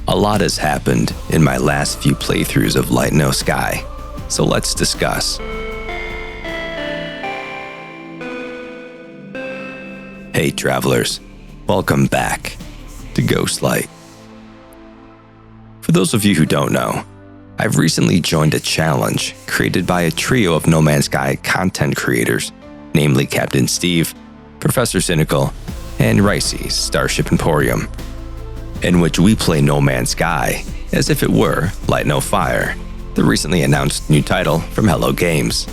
A lot has happened in my last few playthroughs of Light No Sky, so let's discuss. Hey travelers, welcome back to Ghostlight. For those of you who don't know, I've recently joined a challenge created by a trio of No Man's Sky content creators, namely Captain Steve, Professor Cynical, and Ricey's Starship Emporium, in which we play No Man's Sky as if it were Light No Fire, the recently announced new title from Hello Games.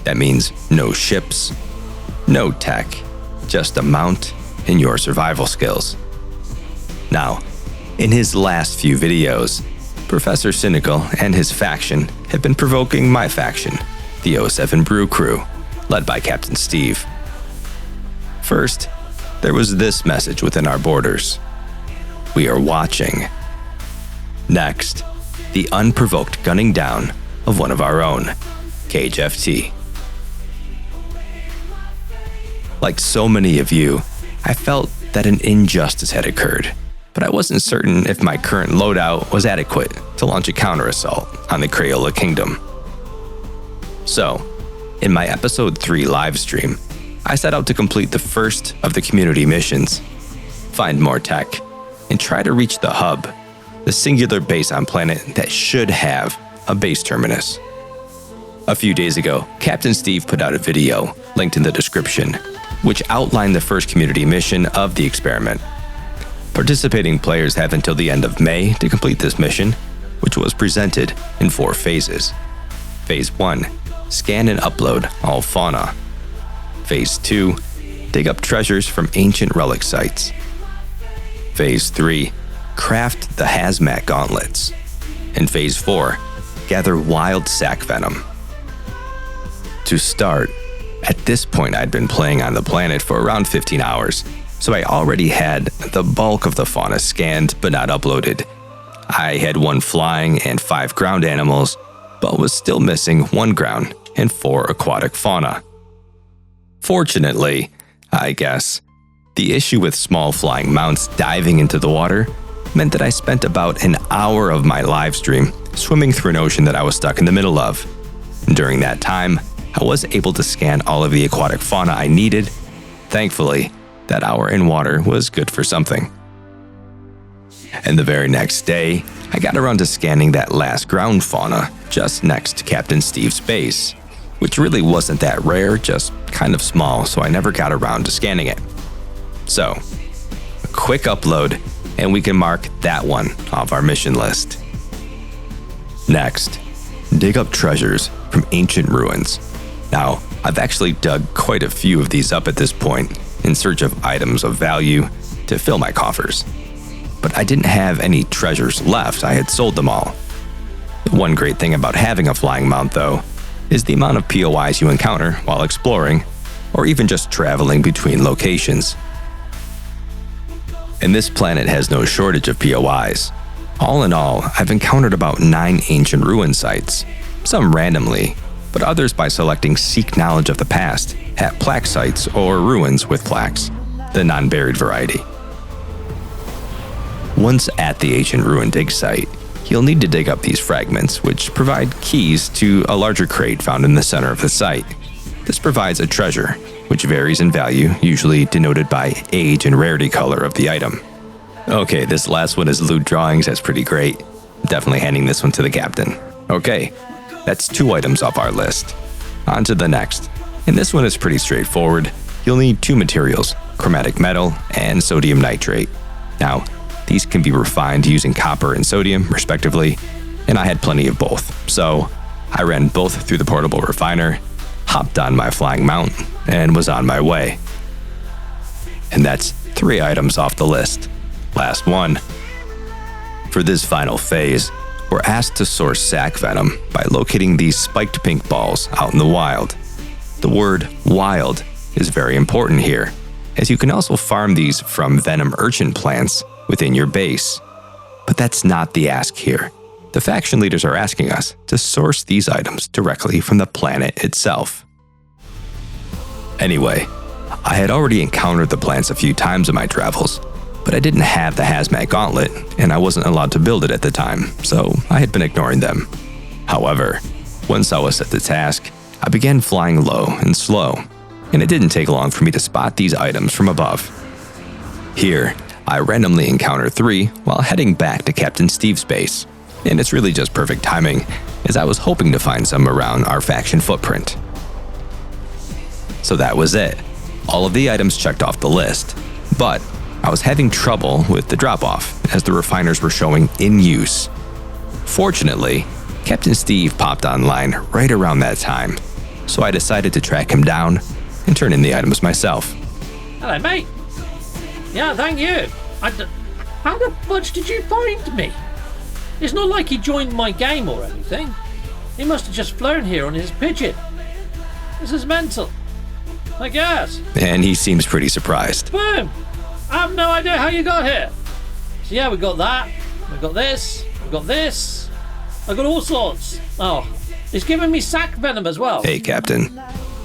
That means no ships, no tech, just a mount and your survival skills. Now, in his last few videos, Professor Cynical and his faction have been provoking my faction, the 07 Brew Crew, led by Captain Steve. First, there was this message within our borders: "We are watching." Next, the unprovoked gunning down of one of our own, Cage FT. Like so many of you, I felt that an injustice had occurred, but I wasn't certain if my current loadout was adequate to launch a counter-assault on the Crayola Kiingdom. So, in my episode 3 livestream, I set out to complete the first of the community missions, find more tech, and try to reach the hub, the singular base on planet that should have a base terminus. A few days ago, Captain Steve put out a video, linked in the description, which outlined the first community mission of the experiment. Participating players have until the end of May to complete this mission, which was presented in 4 phases. Phase 1, scan and upload all fauna. Phase 2, dig up treasures from ancient relic sites. Phase 3, craft the hazmat gauntlets. And Phase 4, gather wild sac venom. To start, at this point I'd been playing on the planet for around 15 hours, so I already had the bulk of the fauna scanned but not uploaded. I had 1 flying and 5 ground animals, but was still missing 1 ground and 4 aquatic fauna. Fortunately, I guess, the issue with small flying mounts diving into the water meant that I spent about an hour of my live stream swimming through an ocean that I was stuck in the middle of. During that time, I was able to scan all of the aquatic fauna I needed. Thankfully, that hour in water was good for something. And the very next day, I got around to scanning that last ground fauna just next to Captain Steve's base, which really wasn't that rare, just kind of small, so I never got around to scanning it. So, a quick upload, and we can mark that one off our mission list. Next, dig up treasures from ancient ruins. Now, I've actually dug quite a few of these up at this point in search of items of value to fill my coffers. But I didn't have any treasures left, I had sold them all. The one great thing about having a flying mount, though, is the amount of POIs you encounter while exploring, or even just traveling between locations. And this planet has no shortage of POIs. All in all, I've encountered about 9 ancient ruin sites, some randomly, but others by selecting Seek Knowledge of the Past at plaque sites or ruins with plaques, the non-buried variety. Once at the ancient ruin dig site, you'll need to dig up these fragments, which provide keys to a larger crate found in the center of the site. This provides a treasure, which varies in value, usually denoted by age and rarity color of the item. Okay, this last one is loot drawings, that's pretty great. Definitely handing this one to the captain. Okay, that's 2 items off our list. On to the next. And this one is pretty straightforward. You'll need 2 materials, chromatic metal and sodium nitrate. Now, these can be refined using copper and sodium, respectively, and I had plenty of both. So, I ran both through the portable refiner, hopped on my flying mount, and was on my way. And that's 3 items off the list. Last one. For this final phase, we're asked to source sac venom by locating these spiked pink balls out in the wild. The word wild is very important here, as you can also farm these from venom urchin plants within your base. But that's not the ask here. The faction leaders are asking us to source these items directly from the planet itself. Anyway, I had already encountered the plants a few times in my travels, but I didn't have the hazmat gauntlet, and I wasn't allowed to build it at the time, so I had been ignoring them. However, once I was set the task, I began flying low and slow, and it didn't take long for me to spot these items from above. Here, I randomly encounter 3 while heading back to Captain Steve's base, and it's really just perfect timing, as I was hoping to find some around our faction footprint. So that was it. All of the items checked off the list, but I was having trouble with the drop-off as the refiners were showing in use. Fortunately, Captain Steve popped online right around that time, so I decided to track him down and turn in the items myself. Hello, mate. Yeah, thank you. How the fudge did you find me? It's not like he joined my game or anything. He must have just flown here on his pigeon. This is mental. I guess. And he seems pretty surprised. Boom! I have no idea how you got here. So yeah, we got that. We got this. We got this. I got all sorts. Oh, he's giving me sack venom as well. Hey, Captain.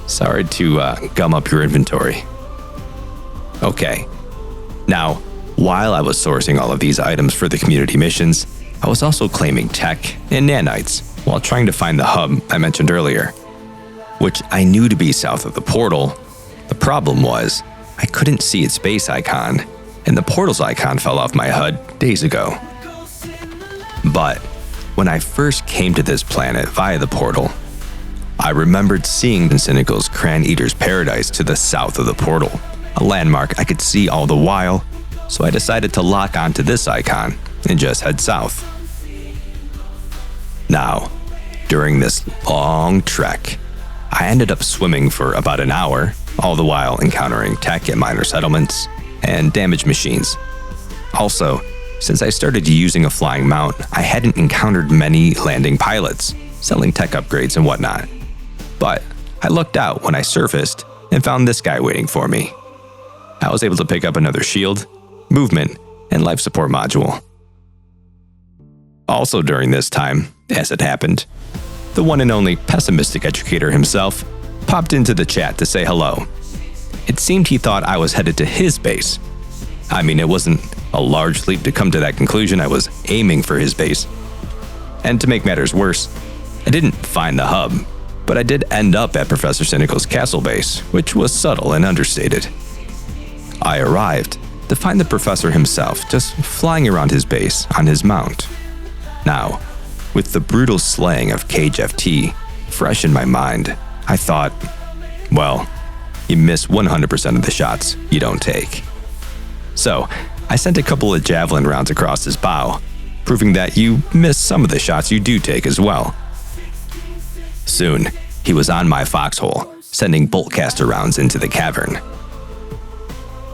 Sorry to gum up your inventory. Okay. Now, while I was sourcing all of these items for the community missions, I was also claiming tech and nanites while trying to find the hub I mentioned earlier, which I knew to be south of the portal. The problem was, I couldn't see its base icon, and the portal's icon fell off my HUD days ago. But when I first came to this planet via the portal, I remembered seeing Cynical's Cran Eater's Paradise to the south of the portal, a landmark I could see all the while, so I decided to lock onto this icon and just head south. Now, during this long trek, I ended up swimming for about an hour, all the while encountering tech at minor settlements and damaged machines. Also, since I started using a flying mount, I hadn't encountered many landing pilots, selling tech upgrades and whatnot. But I lucked out when I surfaced and found this guy waiting for me. I was able to pick up another shield, movement, and life support module. Also during this time, as it happened, the one and only pessimistic educator himself popped into the chat to say hello. It seemed he thought I was headed to his base. I mean, it wasn't a large leap to come to that conclusion. I was aiming for his base. And to make matters worse, I didn't find the hub, but I did end up at Professor Cynical's castle base, which was subtle and understated. I arrived to find the professor himself just flying around his base on his mount. Now, with the brutal slaying of Cage FT fresh in my mind, I thought, well, you miss 100% of the shots you don't take. So, I sent a couple of javelin rounds across his bow, proving that you miss some of the shots you do take as well. Soon, he was on my foxhole, sending boltcaster rounds into the cavern.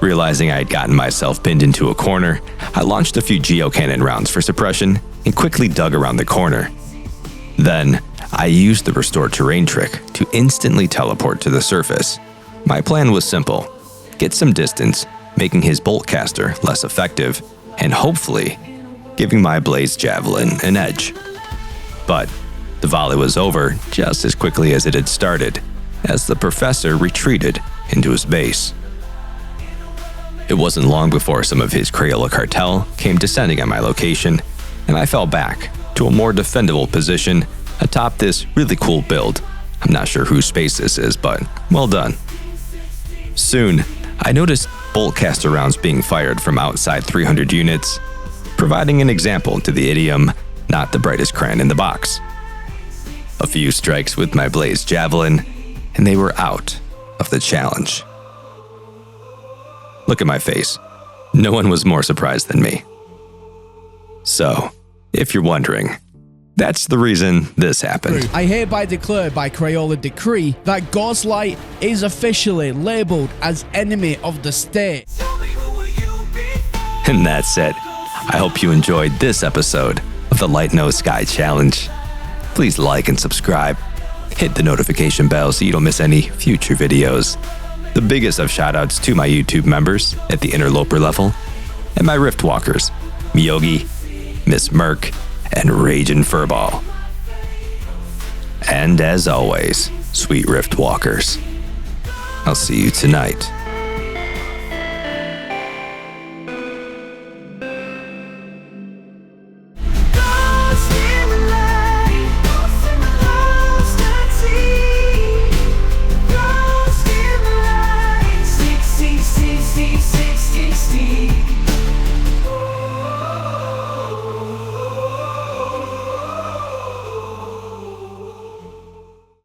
Realizing I had gotten myself pinned into a corner, I launched a few geocannon rounds for suppression and quickly dug around the corner. Then, I used the restore terrain trick to instantly teleport to the surface. My plan was simple: get some distance, making his boltcaster less effective, and hopefully giving my blaze javelin an edge. But the volley was over just as quickly as it had started, as the professor retreated into his base. It wasn't long before some of his Crayola cartel came descending on my location, and I fell back to a more defendable position atop this really cool build. I'm not sure whose space this is, but well done. Soon, I noticed boltcaster rounds being fired from outside 300 units, providing an example to the idiom, not the brightest crayon in the box. A few strikes with my blaze javelin, and they were out of the challenge. Look at my face. No one was more surprised than me. So, if you're wondering, that's the reason this happened. I hereby declare by Crayola decree that Ghostlight is officially labeled as enemy of the state. And that's it. I hope you enjoyed this episode of the Light No Sky Challenge. Please like and subscribe. Hit the notification bell so you don't miss any future videos. The biggest of shoutouts to my YouTube members at the Interloper level, and my Rift Walkers, Miyogi, Miss Merc, and Ragin' Furball. And as always, sweet Rift Walkers, I'll see you tonight.